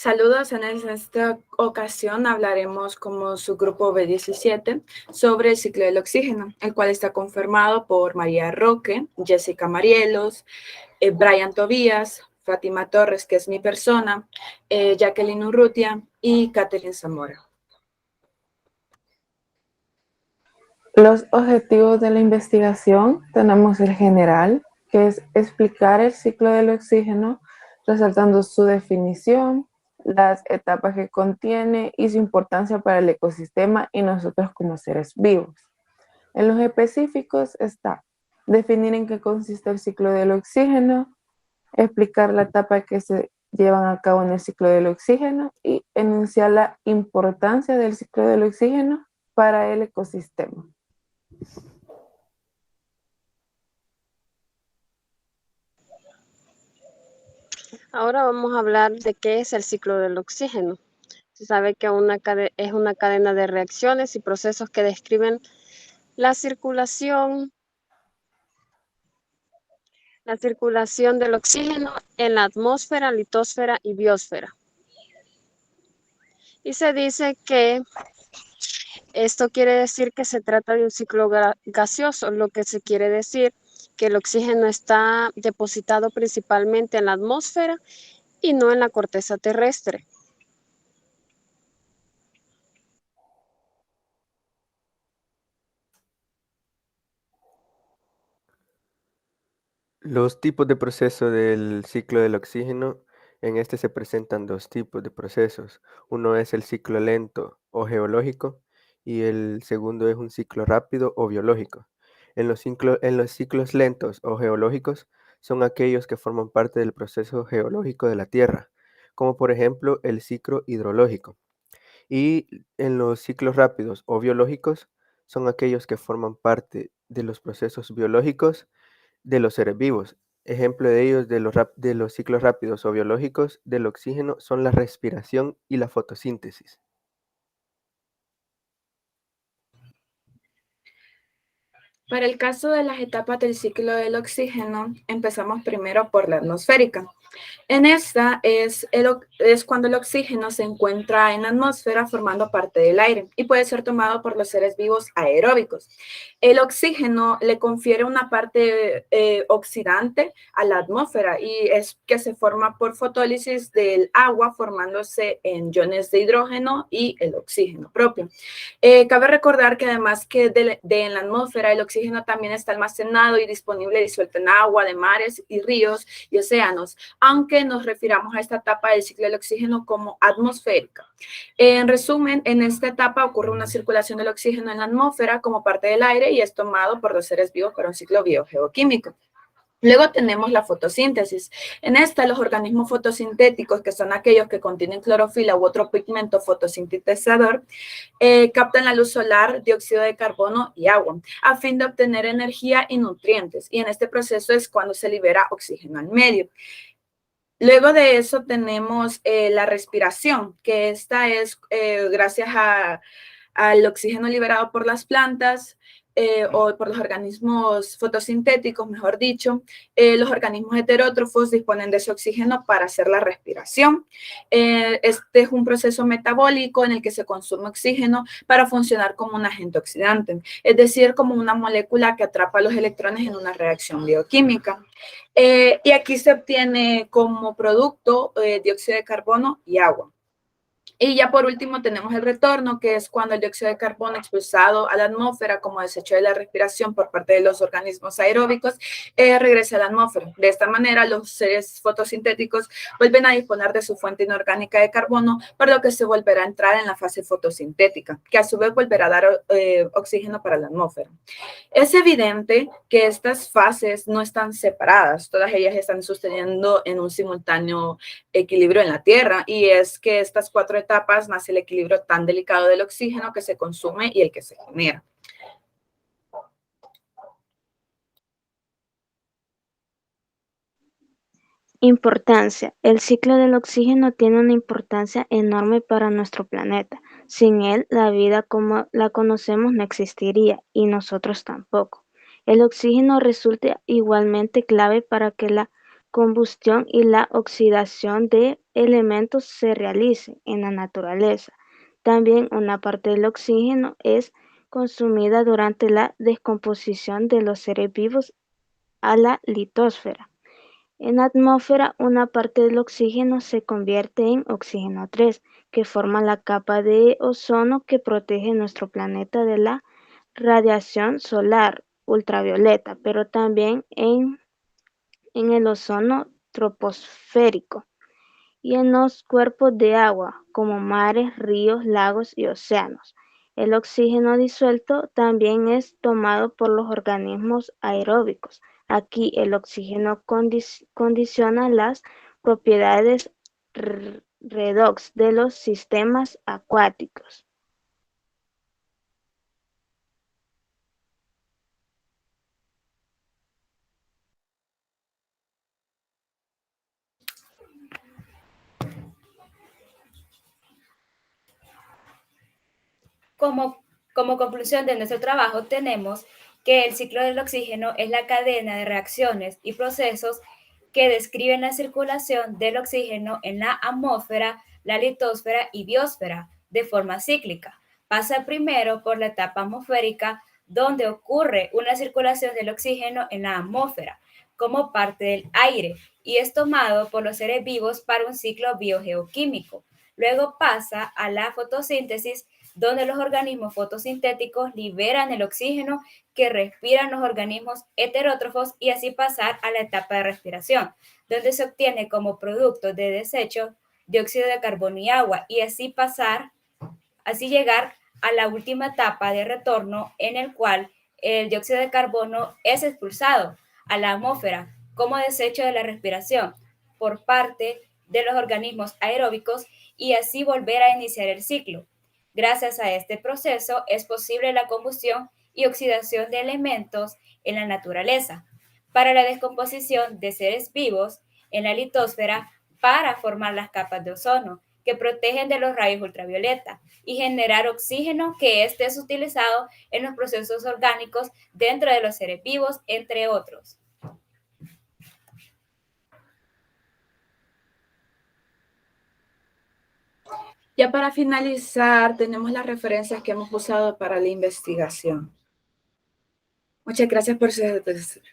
Saludos, en esta ocasión hablaremos como subgrupo B17 sobre el ciclo del oxígeno, el cual está conformado por María Roque, Jessica Marielos, Brian Tobías, Fátima Torres, que es mi persona, Jacqueline Urrutia y Catherine Zamora. Los objetivos de la investigación tenemos el general, que es explicar el ciclo del oxígeno, resaltando su definición, las etapas que contiene y su importancia para el ecosistema y nosotros como seres vivos. En los específicos está definir en qué consiste el ciclo del oxígeno, explicar la etapa que se llevan a cabo en el ciclo del oxígeno y enunciar la importancia del ciclo del oxígeno para el ecosistema. Ahora vamos a hablar de qué es el ciclo del oxígeno. Se sabe que es una cadena de reacciones y procesos que describen la circulación del oxígeno en la atmósfera, litosfera y biosfera. Y se dice que esto quiere decir que se trata de un ciclo gaseoso, lo que se quiere decir que el oxígeno está depositado principalmente en la atmósfera y no en la corteza terrestre. Los tipos de proceso del ciclo del oxígeno, en este se presentan dos tipos de procesos. Uno es el ciclo lento o geológico y el segundo es un ciclo rápido o biológico. En los ciclos lentos o geológicos son aquellos que forman parte del proceso geológico de la Tierra, como por ejemplo el ciclo hidrológico. Y en los ciclos rápidos o biológicos son aquellos que forman parte de los procesos biológicos de los seres vivos. Ejemplo de ellos de los ciclos rápidos o biológicos del oxígeno son la respiración y la fotosíntesis. Para el caso de las etapas del ciclo del oxígeno, empezamos primero por la atmosférica. En esta es cuando el oxígeno se encuentra en la atmósfera formando parte del aire y puede ser tomado por los seres vivos aeróbicos. El oxígeno le confiere una parte oxidante a la atmósfera y es que se forma por fotólisis del agua formándose en iones de hidrógeno y el oxígeno propio. Cabe recordar que además que en la atmósfera el oxígeno también está almacenado y disponible disuelto en agua de mares y ríos y océanos, aunque nos refiramos a esta etapa del ciclo del oxígeno como atmosférica. En resumen, en esta etapa ocurre una circulación del oxígeno en la atmósfera como parte del aire y es tomado por los seres vivos para un ciclo biogeoquímico. Luego tenemos la fotosíntesis. En esta, los organismos fotosintéticos, que son aquellos que contienen clorofila u otro pigmento fotosintetizador, captan la luz solar, dióxido de carbono y agua, a fin de obtener energía y nutrientes. Y en este proceso es cuando se libera oxígeno al medio. Luego de eso tenemos la respiración, que esta es gracias al oxígeno liberado por las plantas o por los organismos fotosintéticos, mejor dicho. Los organismos heterótrofos disponen de ese oxígeno para hacer la respiración. Este es un proceso metabólico en el que se consume oxígeno para funcionar como un agente oxidante, es decir, como una molécula que atrapa los electrones en una reacción bioquímica. Y aquí se obtiene como producto dióxido de carbono y agua. Y ya por último tenemos el retorno, que es cuando el dióxido de carbono expulsado a la atmósfera como desecho de la respiración por parte de los organismos aeróbicos regresa a la atmósfera. De esta manera, los seres fotosintéticos vuelven a disponer de su fuente inorgánica de carbono, por lo que se volverá a entrar en la fase fotosintética, que a su vez volverá a dar oxígeno para la atmósfera. Es evidente que estas fases no están separadas, todas ellas están sucediendo en un simultáneo equilibrio en la Tierra, y es que estas 4 etapas nace el equilibrio tan delicado del oxígeno que se consume y el que se genera. Importancia. El ciclo del oxígeno tiene una importancia enorme para nuestro planeta. Sin él, la vida como la conocemos no existiría y nosotros tampoco. El oxígeno resulta igualmente clave para que la combustión y la oxidación de elementos se realice en la naturaleza. También una parte del oxígeno es consumida durante la descomposición de los seres vivos a la litosfera. En la atmósfera, una parte del oxígeno se convierte en oxígeno 3, que forma la capa de ozono que protege nuestro planeta de la radiación solar ultravioleta, pero también en el ozono troposférico y en los cuerpos de agua, como mares, ríos, lagos y océanos. El oxígeno disuelto también es tomado por los organismos aeróbicos. Aquí el oxígeno condiciona las propiedades redox de los sistemas acuáticos. Como conclusión de nuestro trabajo tenemos que el ciclo del oxígeno es la cadena de reacciones y procesos que describen la circulación del oxígeno en la atmósfera, la litosfera y biosfera de forma cíclica. Pasa primero por la etapa atmosférica, donde ocurre una circulación del oxígeno en la atmósfera como parte del aire y es tomado por los seres vivos para un ciclo biogeoquímico. Luego pasa a la fotosíntesis, donde los organismos fotosintéticos liberan el oxígeno que respiran los organismos heterótrofos y así pasar a la etapa de respiración, donde se obtiene como producto de desecho dióxido de carbono y agua y así llegar a la última etapa de retorno en el cual el dióxido de carbono es expulsado a la atmósfera como desecho de la respiración por parte de los organismos aeróbicos y así volver a iniciar el ciclo. Gracias a este proceso es posible la combustión y oxidación de elementos en la naturaleza para la descomposición de seres vivos en la litosfera para formar las capas de ozono que protegen de los rayos ultravioleta y generar oxígeno que este es utilizado en los procesos orgánicos dentro de los seres vivos, entre otros. Ya para finalizar, tenemos las referencias que hemos usado para la investigación. Muchas gracias por su atención.